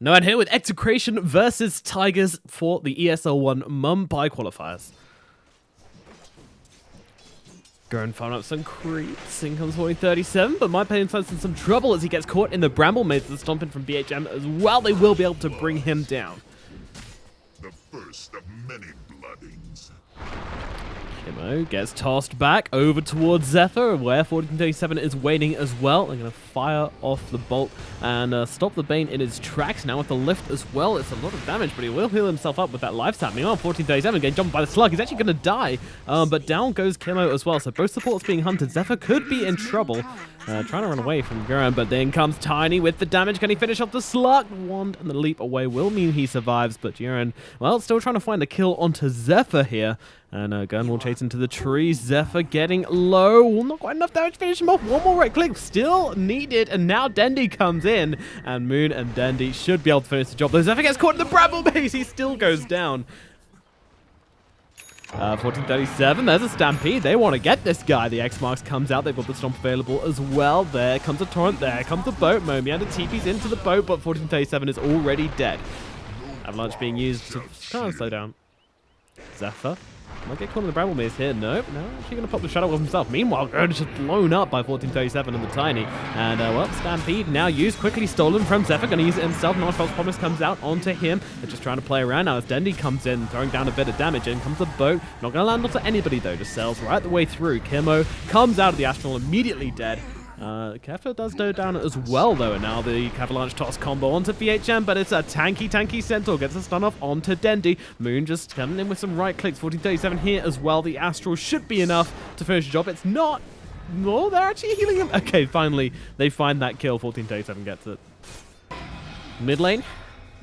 No, and here with Execration versus Tigers for the ESL Mumbai qualifiers. Going found up some creeps. In comes 40-37, but MyPay finds in some trouble as he gets caught in the bramble maze. The stomping from BHM as well. They will be able to bring him down. The first of many bloodings. Kimo gets tossed back over towards Zephyr, where 14-37 is waiting as well. They're going to fire off the bolt and stop the Bane in his tracks. Now with the lift as well, it's a lot of damage, but he will heal himself up with that life tap. Meanwhile, 14-37 getting jumped by the slug. He's actually going to die, but down goes Kimo as well. So both supports being hunted. Zephyr could be in trouble, trying to run away from Guran, but then comes Tiny with the damage. Can he finish off the slug? Wand and the leap away will mean he survives, but Guran, well, still trying to find a kill onto Zephyr here. And Gun will chase into the trees. Zephyr getting low. Well, not quite enough damage to finish him off. One more right click still needed. And now Dendy comes in. And Moon and Dendy should be able to finish the job. Though Zephyr gets caught in the bramble maze. He still goes down. 14-37. There's a stampede. They want to get this guy. The X marks comes out. They've got the stomp available as well. There comes a torrent. There comes the boat. Momi and the TP's into the boat. But 14-37 is already dead. Avalanche being used to kind of slow down. Zephyr might get caught in the bramble maze here. Nope, no, actually going to pop the shadow of himself. Meanwhile, Guran is just blown up by 14-37 and the Tiny. And, well, Stampede now used, quickly stolen from Zephyr. Going to use it himself. Not False Promise comes out onto him. They're just trying to play around now as Dendy comes in, throwing down a bit of damage. In comes the boat. Not going to land onto anybody, though. Just sails right the way through. Kimo comes out of the Astral, immediately dead. Kefla does go down as well, though, and now the Avalanche toss combo onto VHM, but it's a tanky Centaur, gets a stun off onto Dendy. Moon just coming in with some right clicks. 14-37 here as well. The Astral should be enough to finish the job. It's not. No, they're actually healing him. Okay, finally, they find that kill. 14-37 gets it. Mid lane.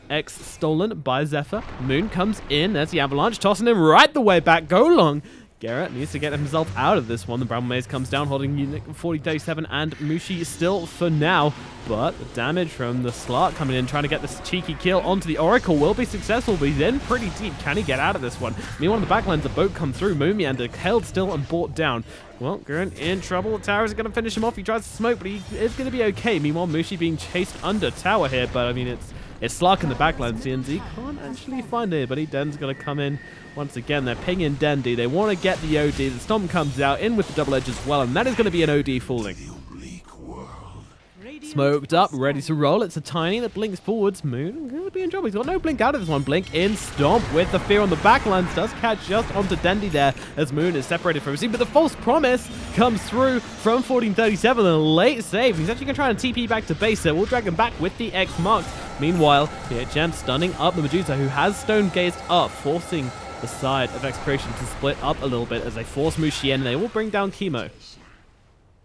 X stolen by Zephyr. Moon comes in. There's the Avalanche, tossing him right the way back. Go long. Garrett needs to get himself out of this one. The Bramble Maze comes down, holding unit 40-37 and Mushi still for now. But the damage from the Slark coming in, trying to get this cheeky kill onto the Oracle will be successful, but he's in pretty deep. Can he get out of this one? Meanwhile, in the backlines, the boat comes through. Mumiander held still and brought down. Well, Guran in trouble. The tower is going to finish him off. He tries to smoke, but he is going to be okay. Meanwhile, Mushi being chased under tower here, but I mean, it's Slark in the backline. CNZ can't actually find it, but Den's going to come in once again. They're pinging Dendy. They want to get the OD. The Stomp comes out in with the double edge as well, and that is going to be an OD falling. Smoked up, ready to roll. It's a Tiny that blinks forwards. Moon could be in trouble. He's got no blink out of this one. Blink in, Stomp with the fear on the backlines. Does catch just onto Dendy there as Moon is separated from his team. But the false promise comes through from 14-37. A late save. He's actually going to try and TP back to base there. We'll drag him back with the X marks. Meanwhile, PHM stunning up the Medusa, who has stone gazed up, forcing the side of Execration to split up a little bit as they force Mushi in. They will bring down Kimo.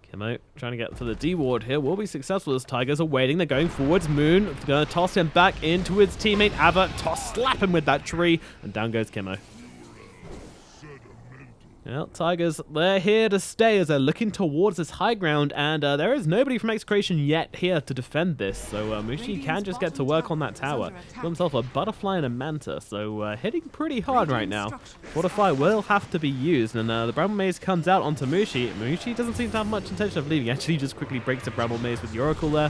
Kimo trying to get for the D ward here will be successful as Tigers are waiting. They're going forwards. Moon going to toss him back into his teammate. Ava slap him with that tree, and down goes Kimo. Well, Tigers, they're here to stay as they're looking towards this high ground, and there is nobody from Execration yet here to defend this, so Mushi can just get to work on that tower. Got himself a butterfly and a manta, so hitting pretty hard right now. Fortify will have to be used, and the Bramble Maze comes out onto Mushi. Mushi doesn't seem to have much intention of leaving. Actually, just quickly breaks the Bramble Maze with the Oracle there,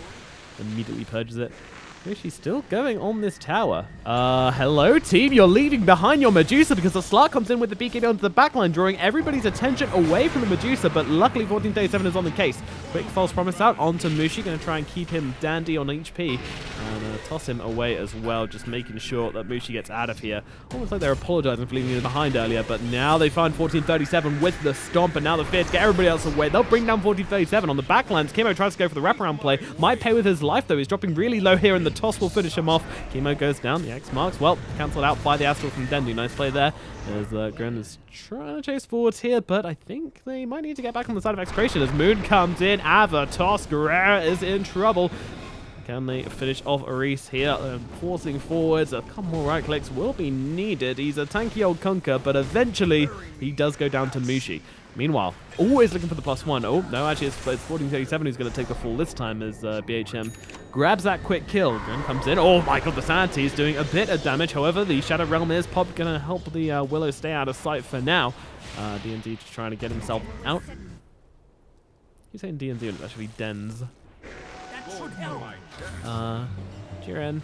immediately purges it. She's still going on this tower. Hello, team. You're leaving behind your Medusa because the Slark comes in with the BKB onto the backline, drawing everybody's attention away from the Medusa, but luckily 14-37 is on the case. Quick false promise out onto Mushi. Going to try and keep him dandy on HP and toss him away as well, just making sure that Mushi gets out of here. Almost like they're apologizing for leaving him behind earlier, but now they find 14-37 with the Stomp, and now the fear to get everybody else away. They'll bring down 14-37 on the backlines. Kimo tries to go for the wraparound play. Might pay with his life, though. He's dropping really low here in the toss will finish him off. Kimo goes down. The X marks, well, cancelled out by the Astral from Dendy. Nice play there. As Guran is trying to chase forwards here, but I think they might need to get back on the side of Execration as Moon comes in. Ava toss. Guerrera is in trouble. Can they finish off Aris here? Forcing forwards. A couple more right clicks will be needed. He's a tanky old conker, but eventually he does go down to Mushi. Meanwhile, always looking for the +1. Oh, no, actually, it's 14-37 who's going to take the fall this time as BHM grabs that quick kill. Then comes in. Oh my god, the Sanity is doing a bit of damage. However, the Shadow Realm is going to help the Willow stay out of sight for now. D&D just trying to get himself out. You're saying D&D, actually Dens. Jiren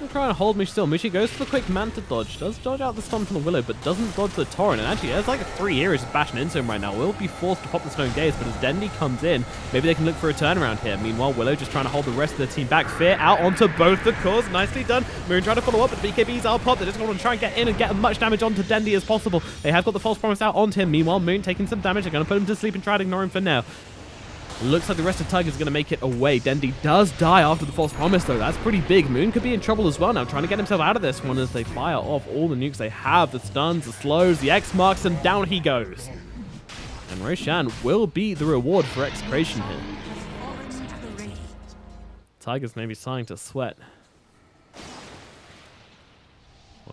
We're trying to hold Mushi still. Mushi goes for the quick Manta dodge. Does dodge out the Stomp from the Willow, but doesn't dodge the Torrent. And actually, there's like 3 heroes just bashing into him right now. Will be forced to pop the Stone Gaze, but as Dendi comes in, maybe they can look for a turnaround here. Meanwhile, Willow just trying to hold the rest of the team back. Fear out onto both the cores. Nicely done. Moon trying to follow up, but BKB's out pop. They just want to try and get in and get as much damage onto Dendi as possible. They have got the False Promise out onto him. Meanwhile, Moon taking some damage. They're going to put him to sleep and try to ignore him for now. Looks like the rest of Tigers are going to make it away. Dendi does die after the False Promise, though. That's pretty big. Moon could be in trouble as well now, trying to get himself out of this one as they fire off all the nukes they have. The stuns, the slows, the X marks, and down he goes. And Roshan will be the reward for Execration here. Tigers may be starting to sweat.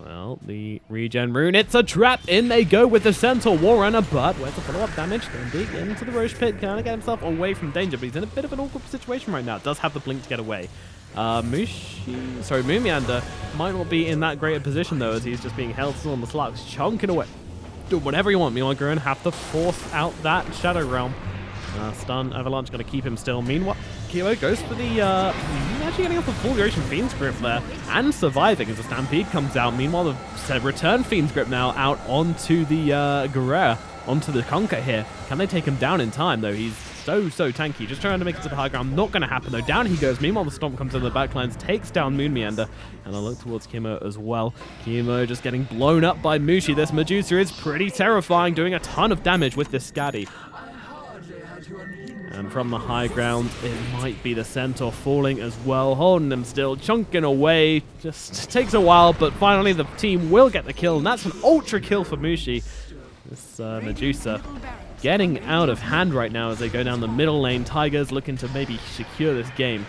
Well, the regen rune, it's a trap. In they go with the Centaur Warrunner, but where's the follow-up damage? Dendi into the Roche pit, trying to get himself away from danger, but he's in a bit of an awkward situation right now. Does have the blink to get away. Moomiander might not be in that great a position, though, as he's just being held still on the slugs, chunking away. Do whatever you want. Meanwhile, Gurren have to force out that Shadow Realm. Stun, Avalanche going to keep him still. Meanwhile, Kilo goes for the, he's actually getting off the full duration Fiend's Grip there, and surviving as the Stampede comes out. Meanwhile, the return Fiend's Grip now out onto the Guerrera, onto the Conker here. Can they take him down in time, though? He's so tanky. Just trying to make it to the high ground. Not going to happen, though. Down he goes. Meanwhile, the Stomp comes in the backlines, takes down Moon Meander, and I look towards Kimo as well. Kimo just getting blown up by Mushi. This Medusa is pretty terrifying, doing a ton of damage with this Scatty. And from the high ground, it might be the Centaur falling as well, holding them still, chunking away. Just takes a while, but finally the team will get the kill, and that's an ultra kill for Mushi. This Medusa getting out of hand right now as they go down the middle lane. Tigers looking to maybe secure this game.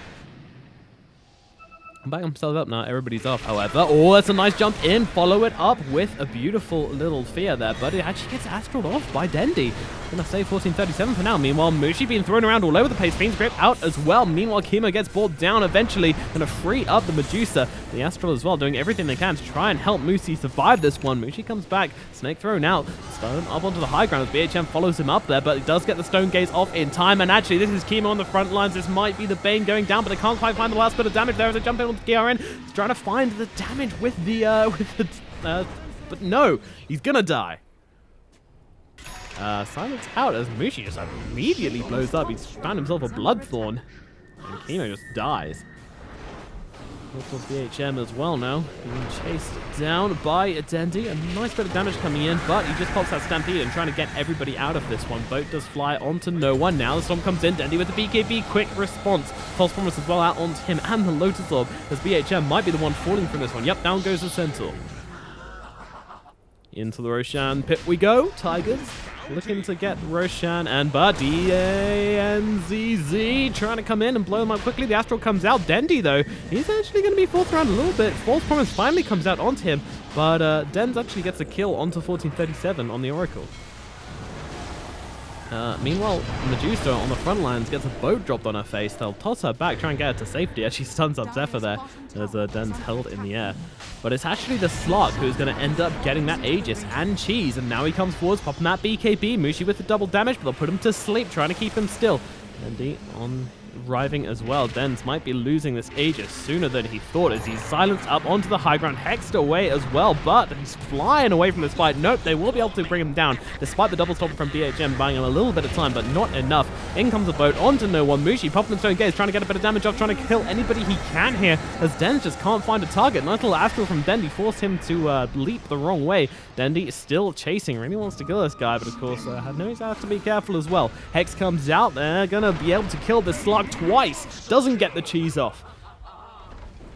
I'm backing themselves up now. Everybody's off, however. Oh, that's a nice jump in. Follow it up with a beautiful little fear there, but it actually gets astraled off by Dendi. Gonna save 1437 for now. Meanwhile, Mushi being thrown around all over the place. Fiend's Grip out as well. Meanwhile, Kimo gets brought down eventually. Gonna free up the Medusa. The Astral as well, doing everything they can to try and help Mushi survive this one. Mushi comes back. Snake thrown out. Stone up onto the high ground as BHM follows him up there, but he does get the Stone Gaze off in time. And actually, this is Kimo on the front lines. This might be the Bane going down, but they can't quite find the last bit of damage there as they jump in onto GRN. He's trying to find the damage with the, but no, he's gonna die. Silence out as Mushi just immediately blows up. He's found himself a Bloodthorn, and Kimo just dies. Look for BHM as well now, being chased down by Dendi. A nice bit of damage coming in, but he just pops that Stampede and trying to get everybody out of this one. Boat does fly onto no one. Now the Storm comes in. Dendi with the BKB, quick response. False Promise as well out onto him and the Lotus Orb, as BHM might be the one falling from this one. Yep, down goes the Centaur. Into the Roshan pit we go. Tigers looking to get Roshan and DANZZ trying to come in and blow them up quickly. The Astral comes out. Dendi, though, he's actually going to be forced around a little bit. False Promise finally comes out onto him, but Denz actually gets a kill onto 1437 on the Oracle. Meanwhile, Medusa on the front lines gets a boat dropped on her face. They'll toss her back, try and get her to safety as she stuns up Zephyr there as Den's held in the air. But it's actually the Slug who's going to end up getting that Aegis and Cheese, and now he comes forwards, popping that BKB. Mushi with the double damage, but they'll put him to sleep, trying to keep him still. Dendi on arriving as well. Dens might be losing this Aegis sooner than he thought as he's silenced up onto the high ground, hexed away as well, but he's flying away from this fight. Nope, they will be able to bring him down despite the double stop from BHM buying him a little bit of time, but not enough. In comes the boat onto no one. Mushi popping the Stone Gaze, trying to get a bit of damage off, trying to kill anybody he can here as Dens just can't find a target. Nice little Astral from Dendi forced him to leap the wrong way. Dendi is still chasing, really wants to kill this guy, but of course knows how to be careful as well. Hex comes out, they're gonna be able to kill this Slug twice. Doesn't get the cheese off.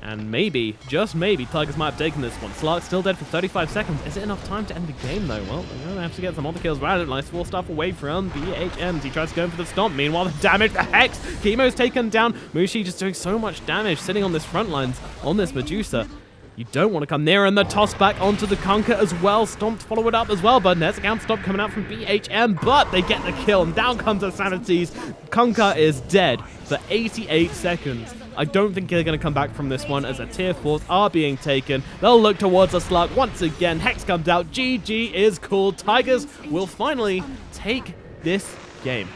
And maybe, just maybe, Tigers might have taken this one. Slark still dead for 35 seconds. Is it enough time to end the game, though? Well, they're going to have to get some other kills around it. Nice 4-stuff away from BHMs. He tries to go in for the stomp. Meanwhile, the damage, the Hex. Chemo's taken down. Mushi just doing so much damage, sitting on this front lines, on this Medusa. You don't want to come near, and the toss back onto the Conker as well. Stomp to follow it up as well, but there's a count stop coming out from BHM, but they get the kill, and down comes the Sanities. Conker is dead for 88 seconds. I don't think they're going to come back from this one as the tier 4s are being taken. They'll look towards the Slug once again. Hex comes out. GG is called. Tigers will finally take this game.